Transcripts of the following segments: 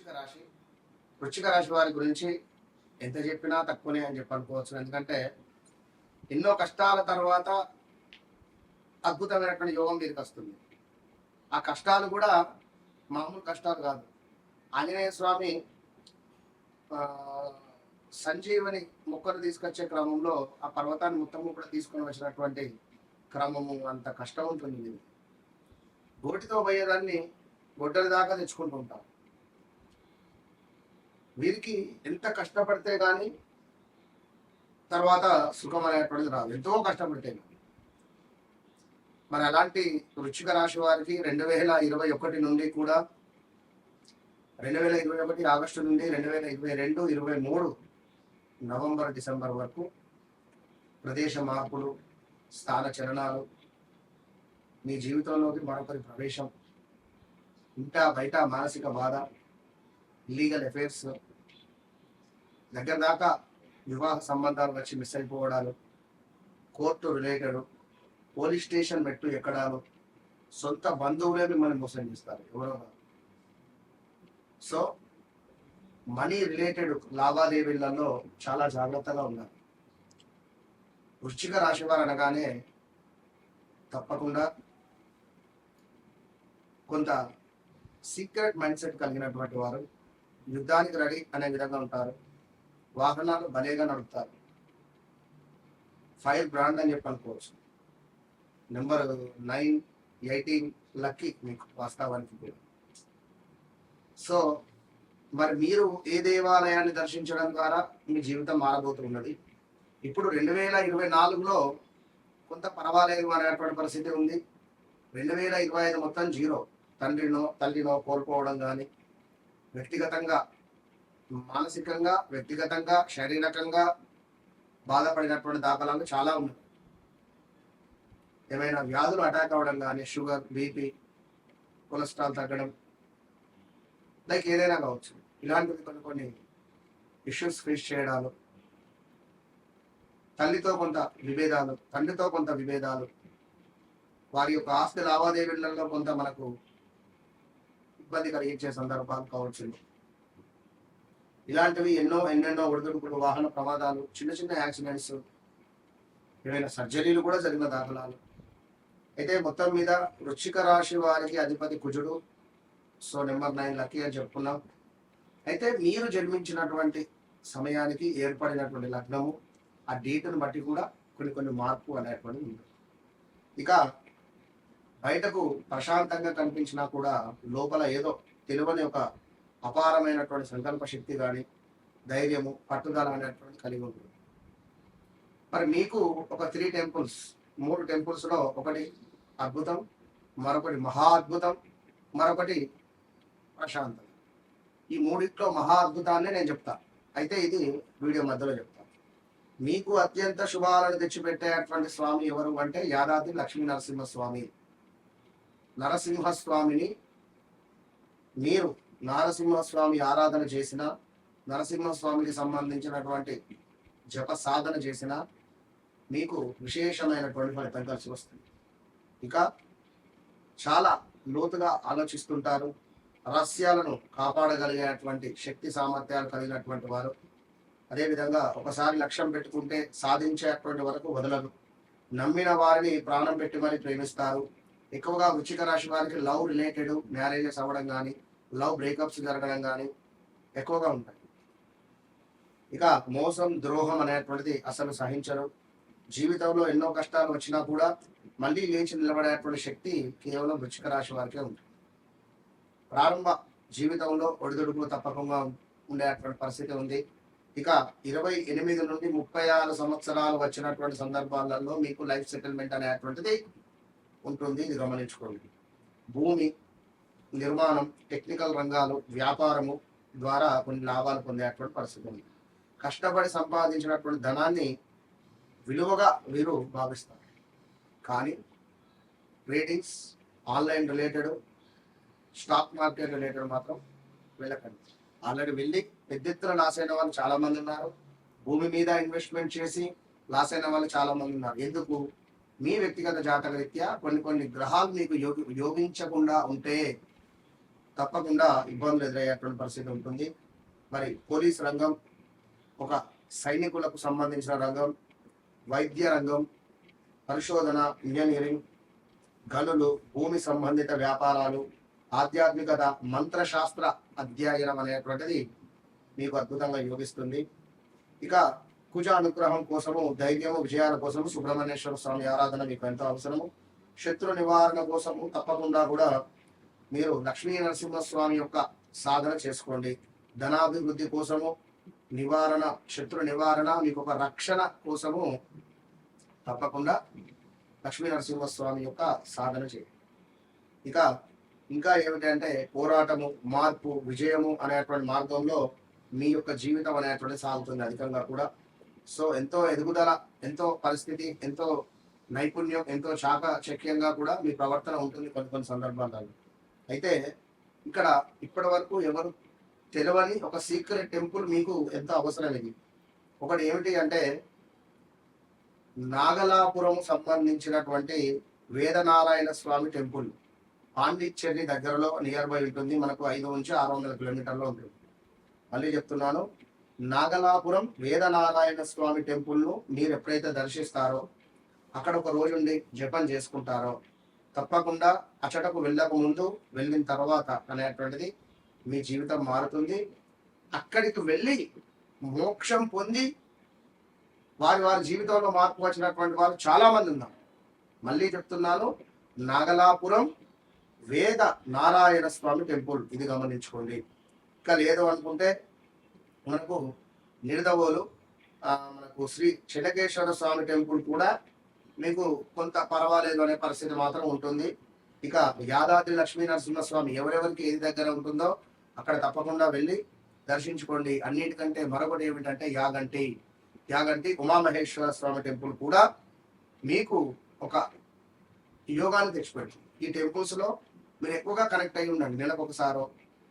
వృశ్చిక రాశి. వృశ్చిక రాశి వారి గురించి ఎంత చెప్పినా తక్కువనే అని చెప్పి అనుకోవచ్చు. ఎందుకంటే ఎన్నో కష్టాల తర్వాత అద్భుతమైనటువంటి యోగం మీదకి వస్తుంది. ఆ కష్టాలు కూడా మామూలు కష్టాలు కాదు. ఆంజనేయ స్వామి ఆ, సంజీవని మొక్కను తీసుకొచ్చే క్రమంలో ఆ పర్వతాన్ని మొత్తము కూడా తీసుకొని వచ్చినటువంటి క్రమము అంత కష్టం ఉంటుంది. ఇది గోటితో పోయేదాన్ని గొడ్డలి దాకా తెచ్చుకుంటూ ఉంటాం. వీరికి ఎంత కష్టపడితే కానీ తర్వాత సుఖం అనేటువంటిది రాదు, ఎంతో కష్టపడితే. మరి అలాంటి వృశ్చిక రాశి వారికి 2021 నుండి కూడా 2021 ఆగస్టు నుండి 2022, 23 నవంబర్, డిసెంబర్ వరకు ప్రదేశ మార్పులు, స్థాన చలనాలు, మీ జీవితంలోకి మరొకరి ప్రవేశం, ఇంటా బయట మానసిక బాధ, లీగల్ అఫైర్స్, దగ్గర దాకా వివాహ సంబంధాలు వచ్చి మిస్ అయిపోవడాలు, కోర్టు రిలేటెడ్, పోలీస్ స్టేషన్ మెట్టు ఎక్కడాలు, సొంత బంధువులే మిమ్మల్ని మోసం చేస్తారు ఎవరో. సో మనీ రిలేటెడ్ లావాదేవీలలో చాలా జాగ్రత్తగా ఉన్నారు. వృశ్చిక రాశి వారు అనగానే తప్పకుండా కొంత సీక్రెట్ మైండ్ సెట్ కలిగినటువంటి వారు, యుద్ధానికి రెడీ అనే విధంగా ఉంటారు. వాహనాలు భలేగా నడుపుతారు. ఫైర్ బ్రాండ్ అని చెప్పి అనుకోవచ్చు. నెంబర్ 9, 18 లక్కీ మీకు వాస్తవానికి కూడా. సో మరి మీరు ఏ దేవాలయాన్ని దర్శించడం ద్వారా మీ జీవితం మారబోతున్నది. ఇప్పుడు 2024లో కొంత పర్వాలేదు అనేటువంటి పరిస్థితి ఉంది. 2025 మొత్తం జీరో. తండ్రినో తల్లినో కోల్పోవడం కానీ, వ్యక్తిగతంగా మానసికంగా, వ్యక్తిగతంగా, శారీరకంగా బాధపడినటువంటి దాఖలాలు చాలా ఉన్నాయి. ఏమైనా వ్యాధులు అటాక్ అవ్వడం కానీ, షుగర్, బీపీ, కొలెస్ట్రాల్ తగ్గడం, లైక్ ఏదైనా కావచ్చు. ఇలాంటివి కొన్ని ఇష్యూస్ ఫేస్ చేయడాలు, తల్లితో కొంత విభేదాలు, తండ్రితో కొంత విభేదాలు, వారి యొక్క ఆస్తి లావాదేవీలలో కొంత మనకు ఇబ్బంది కలిగించే సందర్భాలు కావచ్చు. ఇలాంటివి ఎన్నెన్నో ఒడిదుడుకులు, వాహన ప్రమాదాలు, చిన్న చిన్న యాక్సిడెంట్స్, ఏమైనా సర్జరీలు కూడా జరిగిన దాఖలాలు. అయితే మొత్తం మీద వృశ్చిక రాశి వారికి అధిపతి కుజుడు. సో నెంబర్ 9 లక్కీ అని చెప్పుకున్నాం. అయితే మీరు జన్మించినటువంటి సమయానికి ఏర్పడినటువంటి లగ్నము, ఆ డేట్ను బట్టి కూడా కొన్ని మార్పు అనేటువంటి ఉంది. ఇక బయటకు ప్రశాంతంగా కనిపించినా కూడా లోపల ఏదో తెలియని ఒక అపారమైనటువంటి సంకల్ప శక్తి కానీ, ధైర్యము, పట్టుదల అనేటువంటి కలిగి ఉంటుంది. మరి మీకు ఒక 3 టెంపుల్స్, 3 టెంపుల్స్లో ఒకటి అద్భుతం, మరొకటి మహా అద్భుతం, మరొకటి ప్రశాంతం. ఈ మూడిట్లో మహా అద్భుతాన్ని నేను చెప్తా. అయితే ఇది వీడియో మధ్యలో చెప్తాను. మీకు అత్యంత శుభాలను తెచ్చిపెట్టేటువంటి స్వామి ఎవరు అంటే యాదాద్రి లక్ష్మీ నరసింహస్వామి. నరసింహస్వామిని మీరు నరసింహస్వామి ఆరాధన చేసిన, నరసింహస్వామికి సంబంధించినటువంటి జప సాధన చేసిన మీకు విశేషమైనటువంటి ఫలితం కలిసి వస్తుంది. ఇక చాలా లోతుగా ఆలోచిస్తుంటారు. రహస్యాలను కాపాడగలిగేటువంటి శక్తి సామర్థ్యాలు కలిగినటువంటి వారు. అదేవిధంగా ఒకసారి లక్ష్యం పెట్టుకుంటే సాధించేటువంటి వరకు వదలరు. నమ్మిన వారిని ప్రాణం పెట్టి మరీ ప్రేమిస్తారు. ఎక్కువగా వృశ్చిక రాశి వారికి లవ్ రిలేటెడ్ మ్యారేజెస్ అవ్వడం కానీ, లవ్ బ్రేకప్స్ జరగడం కానీ ఎక్కువగా ఉంటాయి. ఇక మోసం, ద్రోహం అనేటువంటిది అసలు సహించరు. జీవితంలో ఎన్నో కష్టాలు వచ్చినా కూడా మళ్ళీ లేచి నిలబడేటువంటి శక్తి కేవలం వృశ్చిక రాశి వారికే ఉంటుంది. ప్రారంభ జీవితంలో ఒడిదుడుకులు తప్పకుండా ఉండేటువంటి పరిస్థితి ఉంది. ఇక 28 నుండి 36 సంవత్సరాలు వచ్చినటువంటి సందర్భాలలో మీకు లైఫ్ సెటిల్మెంట్ అనేటువంటిది ఉంటుంది. ఇది గమనించుకోండి. భూమి నిర్మాణం, టెక్నికల్ రంగాలు, వ్యాపారము ద్వారా కొన్ని లాభాలు పొందేటువంటి పరిస్థితి ఉంది. కష్టపడి సంపాదించినటువంటి ధనాన్ని విలువగా వీరు భావిస్తారు. కానీ tradings, online related, stock market related మాత్రం వెళ్ళకండి. ఆల్రెడీ వెళ్ళి పెద్ద ఎత్తున లాస్ అయిన వాళ్ళు చాలా మంది ఉన్నారు. భూమి మీద ఇన్వెస్ట్మెంట్ చేసి లాస్ అయిన వాళ్ళు చాలా మంది ఉన్నారు. ఎందుకు? మీ వ్యక్తిగత జాతక రీత్యా కొన్ని గ్రహాలు మీకు యోగించకుండా ఉంటే తప్పకుండా ఇబ్బందులు ఎదురయ్యేటువంటి పరిస్థితి ఉంటుంది. మరి పోలీస్ రంగం, ఒక సైనికులకు సంబంధించిన రంగం, వైద్య రంగం, పరిశోధన, ఇంజనీరింగ్, గనులు, భూమి సంబంధిత వ్యాపారాలు, ఆధ్యాత్మికత, మంత్రశాస్త్ర అధ్యయనం అనేటువంటిది మీకు అద్భుతంగా యోగిస్తుంది. ఇక కుజ అనుగ్రహం కోసము, ధైర్యము, విజయాల కోసము సుబ్రహ్మణ్యేశ్వర స్వామి ఆరాధన మీకు ఎంతో అవసరము. శత్రు నివారణ కోసము తప్పకుండా కూడా మీరు లక్ష్మీ నరసింహస్వామి యొక్క సాధన చేసుకోండి. ధనాభివృద్ధి కోసము, నివారణ, శత్రు నివారణ, మీకు ఒక రక్షణ కోసము తప్పకుండా లక్ష్మీ నరసింహస్వామి యొక్క సాధన చేయండి. ఇక ఇంకా ఏమిటంటే పోరాటము, మార్పు, విజయము అనేటువంటి మార్గంలో మీ యొక్క జీవితం అనేటువంటి సాగుతుంది అధికంగా కూడా. సో ఎంతో ఎదుగుదల, ఎంతో పరిస్థితి, ఎంతో నైపుణ్యం, ఎంతో చాకచక్యంగా కూడా మీ ప్రవర్తన ఉంటుంది కొన్ని కొన్ని సందర్భాలలో. అయితే ఇక్కడ ఇప్పటి వరకు ఎవరు తెలియని ఒక సీక్రెట్ టెంపుల్ మీకు ఎంతో అవసరం. ఇది ఒకటి ఏమిటి అంటే నాగలాపురం సంబంధించినటువంటి వేదనారాయణ స్వామి టెంపుల్ పాండిచ్చేరి దగ్గరలో నియర్ బై ఉంటుంది. మనకు 5 నుంచి 600 కిలోమీటర్లో ఉంటుంది. మళ్ళీ చెప్తున్నాను, నాగలాపురం వేదనారాయణ స్వామి టెంపుల్ను మీరు ఎప్పుడైతే దర్శిస్తారో, అక్కడ ఒక రోజుండి జపం చేసుకుంటారో, తప్పకుండా అచటకు వెళ్ళక ముందు, వెళ్ళిన తర్వాత అనేటువంటిది మీ జీవితం మారుతుంది. అక్కడికి వెళ్ళి మోక్షం పొంది వారి వారి జీవితంలో మార్పు వచ్చినటువంటి వారు చాలా మంది ఉన్నారు. మళ్ళీ చెప్తున్నాను, నాగలాపురం వేద నారాయణ స్వామి టెంపుల్, ఇది గమనించుకోండి. ఇంకా లేదు అనుకుంటే మనకు నిడదవోలు మనకు శ్రీ చెన్నకేశ్వర స్వామి టెంపుల్ కూడా మీకు కొంత పర్వాలేదు అనే పరిస్థితి మాత్రం ఉంటుంది. ఇక యాదాద్రి లక్ష్మీ నరసింహస్వామి ఎవరెవరికి ఏది దగ్గర ఉంటుందో అక్కడ తప్పకుండా వెళ్ళి దర్శించుకోండి. అన్నిటికంటే మరొకటి ఏమిటంటే యాగంటి ఉమామహేశ్వర స్వామి టెంపుల్ కూడా మీకు ఒక యోగాన్ని తెచ్చిపెడుతుంది. ఈ టెంపుల్స్ లో మీరు ఎక్కువగా కనెక్ట్ అయ్యి ఉండండి. నెలకు ఒకసారో,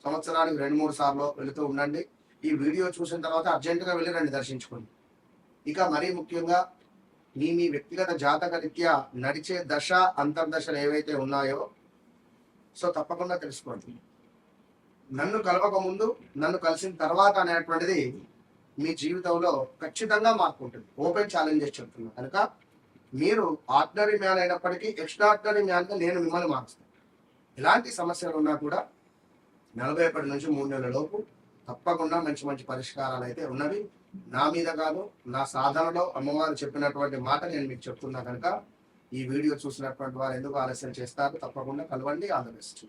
సంవత్సరానికి 2-3 సార్లు వెళుతూ ఉండండి. ఈ వీడియో చూసిన తర్వాత అర్జెంటుగా వెళ్ళి రండి, దర్శించుకోండి. ఇక మరీ ముఖ్యంగా మీ వ్యక్తిగత జాతక రీత్యా నడిచే దశ, అంతర్దశలు ఏవైతే ఉన్నాయో సో తప్పకుండా తెలుసుకోండి. నన్ను కలవక ముందు, నన్ను కలిసిన తర్వాత అనేటువంటిది మీ జీవితంలో ఖచ్చితంగా మార్పు ఉంటుంది. ఓపెన్ ఛాలెంజెస్ చెప్తున్నా కనుక మీరు ఆర్డినరీ మ్యాన్ అయినప్పటికీ ఎక్స్ట్రాడినరీ మ్యాన్గా నేను మిమ్మల్ని మారుస్తాను. ఎలాంటి సమస్యలు ఉన్నా కూడా 41 నుంచి 3 నెలల లోపు తప్పకుండా మంచి మంచి పరిష్కారాలు అయితే ఉన్నవి. నా మీద కాదు, నా సాధనలో అమ్మవారు చెప్పినటువంటి మాట నేను మీకు చెప్తున్నా కనుక ఈ వీడియో చూసినటువంటి వారు ఎందుకు ఆలస్యం చేస్తారు? తప్పకుండా కలవండి. All the best.